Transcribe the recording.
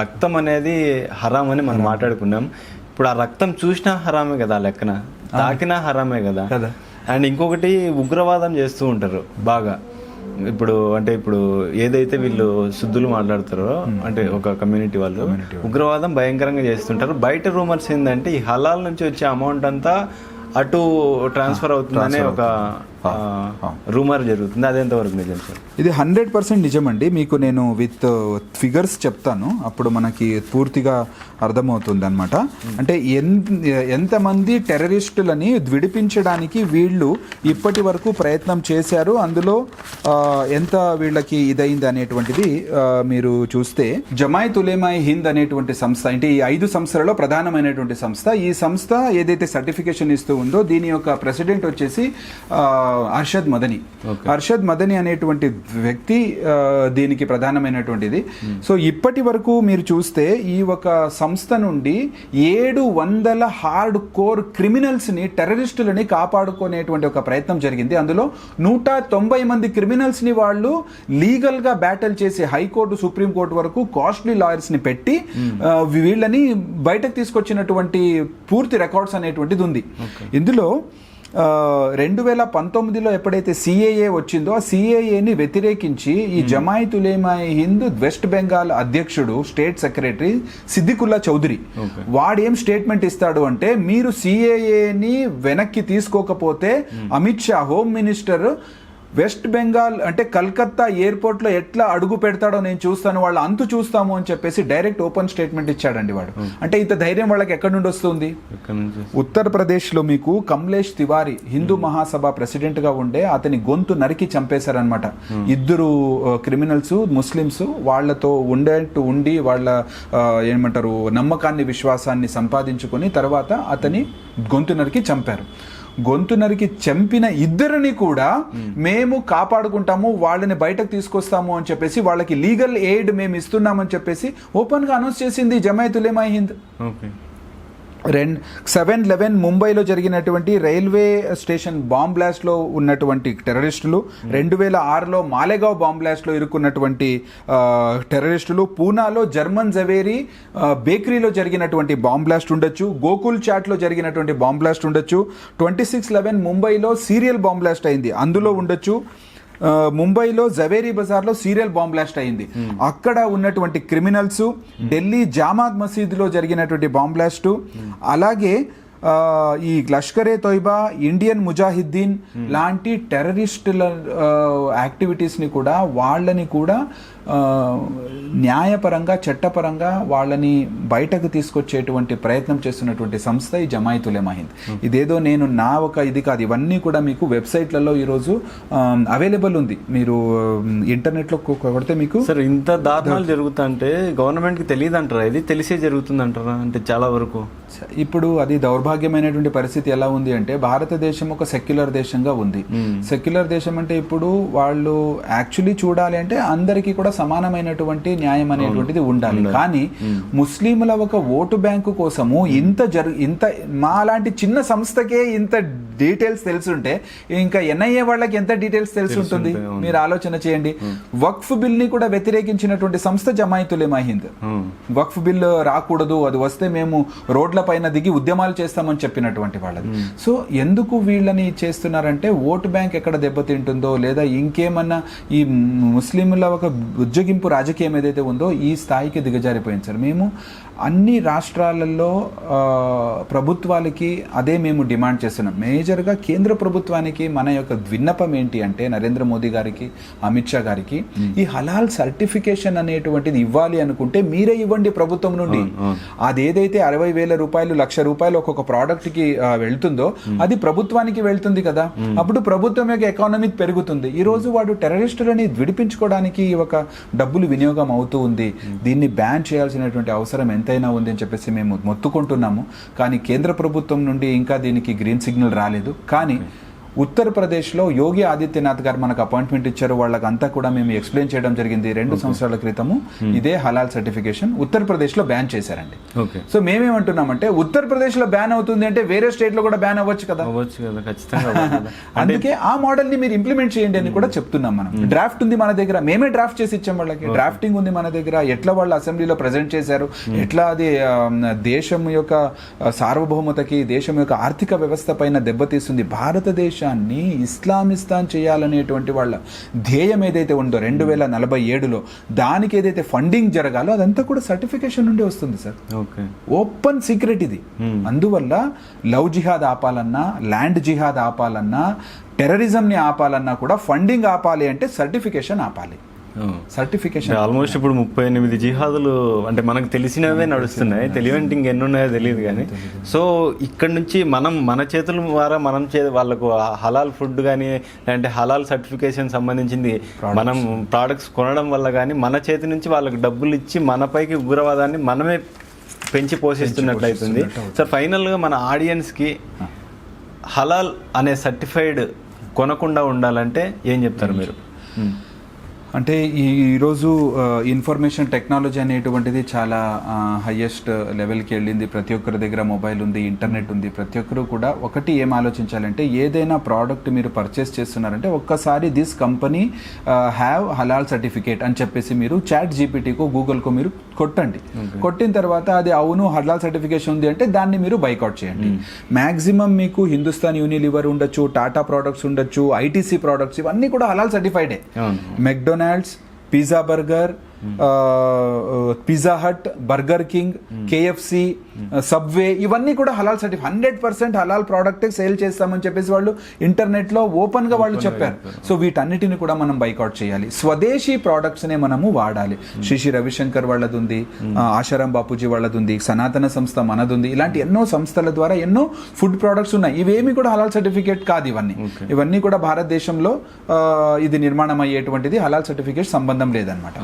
రక్తం అనేది హరాం అని మనం మాట్లాడుకున్నాం. ఇప్పుడు ఆ రక్తం చూసినా హరామే కదా లెక్కన, తాకినా హరామే కదా. అండ్ ఇంకొకటి ఉగ్రవాదం చేస్తూ ఉంటారు బాగా. ఇప్పుడు ఏదైతే వీళ్ళు శుద్ధులు మాట్లాడతారో అంటే ఒక కమ్యూనిటీ వాళ్ళు ఉగ్రవాదం భయంకరంగా చేస్తుంటారు. బయట రూమర్స్ ఏంటంటే ఈ హలాల్ నుంచి వచ్చే అమౌంట్ అంతా అటు ట్రాన్స్ఫర్ అవుతుందనే ఒక రూమర్ జరుగుతుంది. అదెంతవరకు నిజం సార్? ఇది 100% నిజమండి. మీకు నేను విత్ ఫిగర్స్ చెప్తాను, అప్పుడు మనకి పూర్తిగా అర్థమవుతుంది అనమాట. అంటే ఎంతమంది టెర్రరిస్టులని విడిపించడానికి వీళ్ళు ఇప్పటి వరకు ప్రయత్నం చేశారు, అందులో ఎంత వీళ్ళకి ఇదైంది అనేటువంటిది మీరు చూస్తే, జమాయత్ ఉలేమాయి హింద్ అనేటువంటి సంస్థ, అంటే ఈ 5 సంస్థలలో ప్రధానమైనటువంటి సంస్థ. ఈ సంస్థ ఏదైతే సర్టిఫికేషన్ ఇస్తూ ఉందో దీని యొక్క ప్రెసిడెంట్ వచ్చేసి అర్షద్ మదనీ అనేటువంటి వ్యక్తి దీనికి ప్రధానమైనటువంటిది. సో ఇప్పటి వరకు మీరు చూస్తే ఈ ఒక సంస్థ నుండి 700 హార్డ్ కోర్ క్రిమినల్స్ ని, టెర్రరిస్టులని కాపాడుకునేటువంటి ఒక ప్రయత్నం జరిగింది. అందులో 190 మంది క్రిమినల్స్ ని వాళ్ళు లీగల్ గా బ్యాటిల్ చేసి హైకోర్టు, సుప్రీంకోర్టు వరకు కాస్ట్లీ లాయర్స్ ని పెట్టి వీళ్ళని బయటకు తీసుకొచ్చినటువంటి పూర్తి రికార్డ్స్ అనేటువంటిది ఉంది. ఇందులో 2019లో ఎప్పుడైతే సిఏఏ వచ్చిందో ఆ సిఏఏని వ్యతిరేకించి ఈ జమాయత్ ఉలేమాయి హింద్ వెస్ట్ బెంగాల్ అధ్యక్షుడు, స్టేట్ సెక్రటరీ సిద్దికుల్లా చౌదరి, వాడేం స్టేట్మెంట్ ఇస్తాడు అంటే, మీరు సిఏఏని వెనక్కి తీసుకోకపోతే Amit Shah home minister west Bengal అంటే కల్కత్తా ఎయిర్పోర్ట్ లో ఎట్లా అడుగు పెడతాడో నేను చూస్తాను, వాళ్ళు అంతు చూస్తాము అని చెప్పేసి డైరెక్ట్ ఓపెన్ స్టేట్మెంట్ ఇచ్చాడండి వాడు. అంటే ఇంత ధైర్యం వాళ్ళకి ఎక్కడి నుండి వస్తుంది? ఉత్తరప్రదేశ్ లో మీకు కమలేష్ తివారీ హిందూ మహాసభ ప్రెసిడెంట్ గా ఉండే అతని గొంతు నరికి చంపేశారనమాట. 2 క్రిమినల్స్ ముస్లిమ్స్ వాళ్ళతో ఉండి వాళ్ళ ఏమంటారు నమ్మకాన్ని, విశ్వాసాన్ని సంపాదించుకొని తర్వాత అతని గొంతు నరికి చంపారు. గొంతు నరికి చంపిన 2 కూడా మేము కాపాడుకుంటాము, వాళ్ళని బయటకు తీసుకొస్తాము అని చెప్పేసి, వాళ్ళకి లీగల్ ఎయిడ్ మేము ఇస్తున్నామని చెప్పేసి ఓపెన్ గా అనౌన్స్ చేసింది జమాయత్ ఉలేమాయి హింద్. 7/11 ముంబైలో జరిగినటువంటి రైల్వే స్టేషన్ బాంబ్ బ్లాస్ట్ లో ఉన్నటువంటి టెర్రరిస్టులు, 2006లో మాలేగావ్ బాంబ్ బ్లాస్ట్ లో ఇరుక్కున్నటువంటి టెర్రరిస్టులు, పూనాలో జర్మన్ జవేరీ బేకరీలో జరిగినటువంటి బాంబ్ బ్లాస్ట్ ఉండొచ్చు, గోకుల్ చాట్ లో జరిగినటువంటి బాంబ్ బ్లాస్ట్ ఉండొచ్చు, 26/11 ముంబైలో సీరియల్ బాంబ్ బ్లాస్ట్ అయింది, అందులో ఉండొచ్చు, ముంబైలో జవేరీ బజార్లో సీరియల్ బాంబ్ బ్లాస్ట్ అయింది, అక్కడ ఉన్నటువంటి క్రిమినల్స్, ఢిల్లీ జామాత్ మసీదులో జరిగినటువంటి బాంబ్ బ్లాస్టు, అలాగే ఈ లష్కరే తోయిబా, ఇండియన్ ముజాహిద్దీన్ లాంటి టెర్రరిస్టుల యాక్టివిటీస్ని కూడా వాళ్ళని కూడా న్యాయపరంగా, చట్టపరంగా వాళ్ళని బయటకు తీసుకొచ్చేటువంటి ప్రయత్నం చేస్తున్నటువంటి సంస్థ ఈ జమాయత్ ఉలేమాయి హింద్. ఇదేదో నేను నా ఒక ఇది కాదు, ఇవన్నీ కూడా మీకు వెబ్సైట్లలో ఈరోజు అవైలబుల్ ఉంది. మీరు ఇంటర్నెట్లో కొడితే మీకు సార్ ఇంత దారుణాలు జరుగుతుంటే గవర్నమెంట్కి తెలియదు అంటారా? ఇది తెలిసే జరుగుతుంది అంటారా? అంటే చాలా వరకు ఇప్పుడు అది దౌర్భాగ్యమైనటువంటి పరిస్థితి ఎలా ఉంది అంటే, భారతదేశం ఒక సెక్యులర్ దేశంగా ఉంది. సెక్యులర్ దేశం అంటే ఇప్పుడు వాళ్ళు యాక్చువల్లీ చూడాలి అంటే అందరికీ కూడా సమానమైనటువంటి న్యాయం అనేటువంటిది ఉండాలి. కానీ ముస్లింల ఒక ఓటు బ్యాంకు కోసము ఇంత మా లాంటి చిన్న సంస్థకే ఇంత డీటెయిల్స్ తెలుసుంటే ఇంకా ఎన్ఐఏ వాళ్ళకి ఎంత డీటెయిల్స్ తెలుసుంటుంది? మీరు ఆలోచన చేయండి. వక్ఫ్ బిల్ ని కూడా వ్యతిరేకించినటువంటి సంస్థ జమాయత్ ఉలేమాయి హింద్. వక్ఫ్ బిల్ రాకూడదు, అది వస్తే మేము రోడ్ల పైన దిగి ఉద్యమాలు చేస్తామని చెప్పినటువంటి వాళ్ళది. సో ఎందుకు వీళ్ళని చేస్తున్నారంటే, ఓటు బ్యాంక్ ఎక్కడ దెబ్బతింటుందో లేదా ఇంకేమన్నా ఈ ముస్లింల ఒక ఉజ్జగింపు రాజకీయం ఏదైతే ఉందో ఈ స్థాయికి దిగజారిపోయింది సార్. మేము అన్ని రాష్ట్రాలలో ప్రభుత్వాలకి అదే మేము డిమాండ్ చేస్తున్నాం. మేజర్గా కేంద్ర ప్రభుత్వానికి మన యొక్క విన్నపం ఏంటి అంటే, నరేంద్ర మోదీ గారికి, అమిత్ షా గారికి, ఈ హలాల్ సర్టిఫికేషన్ అనేటువంటిది ఇవ్వాలి అనుకుంటే మీరే ఇవ్వండి ప్రభుత్వం నుండి. అదేదైతే 60,000 రూపాయలు, 1,00,000 రూపాయలు ఒక్కొక్క ప్రోడక్ట్ కి వెళ్తుందో అది ప్రభుత్వానికి వెళ్తుంది కదా. అప్పుడు ప్రభుత్వం యొక్క ఎకానమీ పెరుగుతుంది. ఈ రోజు వాడు టెర్రరిస్టులని విడిపించుకోవడానికి ఒక డబ్బులు వినియోగం అవుతూ ఉంది. దీన్ని బ్యాన్ చేయాల్సినటువంటి అవసరం ఎంతైనా ఉంది అని చెప్పేసి మేము మొత్తుకుంటున్నాము. కానీ కేంద్ర ప్రభుత్వం నుండి ఇంకా దీనికి గ్రీన్ సిగ్నల్ రాలేదు. కానీ ఉత్తరప్రదేశ్లో యోగి ఆదిత్యనాథ్ గారు మనకు అపాయింట్మెంట్ ఇచ్చారు, వాళ్ళకంతా కూడా మేము ఎక్స్ప్లెయిన్ చేయడం జరిగింది 2 సంవత్సరాల క్రితము. ఇదే హలాల్ సర్టిఫికేషన్ ఉత్తరప్రదేశ్లో బ్యాన్ చేశారండి. ఓకే. సో మేమేమంటున్నామంటే ఉత్తరప్రదేశ్లో బ్యాన్ అవుతుంది అంటే వేరే స్టేట్లో కూడా బ్యాన్ అవ్వచ్చు కదా, ఖచ్చితంగా. అందుకే ఆ మోడల్ ని మీరు ఇంప్లిమెంట్ చేయండి అని కూడా చెప్తున్నాం. మనం డ్రాఫ్ట్ ఉంది మన దగ్గర, మేమే డ్రాఫ్ట్ చేసి ఇచ్చాం వాళ్ళకి. డ్రాఫ్టింగ్ ఉంది మన దగ్గర, ఎట్లా వాళ్ళు అసెంబ్లీలో ప్రజెంట్ చేశారు, ఎట్లా అది దేశం యొక్క సార్వభౌమతకి, దేశం యొక్క ఆర్థిక వ్యవస్థ పైన దెబ్బతీస్తుంది, భారతదేశాన్ని ఇస్లామిస్తాన్ చేయాలనేటువంటి వాళ్ళ ధ్యేయం ఏదైతే ఉందో 2047లో దానికి ఏదైతే ఫండింగ్ జరగాలో అదంతా కూడా సర్టిఫికేషన్ నుండి వస్తుంది సార్. ఓపెన్ సీక్రెట్ ఇది. అందువల్ల లవ్ జిహాద్ ఆపాలన్నా, ల్యాండ్ జిహాద్ ఆపాలన్నా, టెర్రరిజంని ఆపాలన్నా కూడా ఫండింగ్ ఆపాలి అంటే సర్టిఫికేషన్ ఆపాలి. సర్టిఫికేషన్ ఆల్మోస్ట్ ఇప్పుడు 38 జిహాదులు అంటే మనకు తెలిసినవే నడుస్తున్నాయి, తెలియంటే ఇంకెన్ని ఉన్నాయో తెలియదు. కానీ సో ఇక్కడ నుంచి మన చేతుల ద్వారా వాళ్ళకు హలాల్ ఫుడ్ కానీ లేదంటే హలాల్ సర్టిఫికేషన్ సంబంధించింది మనం ప్రోడక్ట్స్ కొనడం వల్ల కానీ మన చేతి నుంచి వాళ్ళకి డబ్బులు ఇచ్చి మనపైకి ఉగ్రవాదాన్ని మనమే పెంచి పోషిస్తున్నట్లయితుంది. సో ఫైనల్గా మన ఆడియన్స్కి హలాల్ అనే సర్టిఫైడ్ కొనకుండా ఉండాలంటే ఏం చెప్తారు మీరు? అంటే ఈరోజు ఇన్ఫర్మేషన్ టెక్నాలజీ అనేటువంటిది చాలా హయ్యెస్ట్ లెవెల్కి వెళ్ళింది. ప్రతి ఒక్కరి దగ్గర మొబైల్ ఉంది, ఇంటర్నెట్ ఉంది. ప్రతి ఒక్కరు కూడా ఒకటి ఏం ఆలోచించాలంటే ఏదైనా ప్రోడక్ట్ మీరు పర్చేస్ చేస్తున్నారంటే ఒక్కసారి this company have halal certificate అని చెప్పేసి మీరు చాట్ జీపీటీకో గూగుల్కో మీరు కొట్టండి. కొట్టిన తర్వాత అది అవును హలాల్ సర్టిఫికేషన్ ఉంది అంటే దాన్ని మీరు బైకౌట్ చేయండి. మ్యాక్సిమం మీకు హిందుస్థాన్ యూనిలివర్ ఉండొచ్చు, టాటా ప్రోడక్ట్స్ ఉండొచ్చు, ఐటీసీ ప్రోడక్ట్స్ ఇవన్నీ కూడా హలాల్ సర్టిఫైడే. McDonald's, pizza burger, Pizza Hut, Burger King, KFC, Subway ఇవన్నీ కూడా హలాల్ సర్టిఫికేట్ 100% హలాల్ ప్రోడక్ట్ సేల్ చేస్తామని చెప్పేసి వాళ్ళు ఇంటర్నెట్ లో ఓపెన్ గా వాళ్ళు చెప్పారు. సో వీటన్నిటిని కూడా మనం బైకౌట్ చేయాలి. స్వదేశీ ప్రోడక్ట్స్ నే మనము వాడాలి. శ్రీ రవిశంకర్ వాళ్ళది ఉంది, ఆశారాం బాపూజీ వాళ్ళది ఉంది, సనాతన సంస్థ మనది ఉంది. ఇలాంటి ఎన్నో సంస్థల ద్వారా ఎన్నో ఫుడ్ ప్రోడక్ట్స్ ఉన్నాయి. ఇవేమి కూడా హలాల్ సర్టిఫికేట్ కాదు. ఇవన్నీ కూడా భారతదేశంలో ఇది నిర్మాణం అయ్యేటువంటిది, హలాల్ సర్టిఫికేట్ సంబంధం లేదనమాట.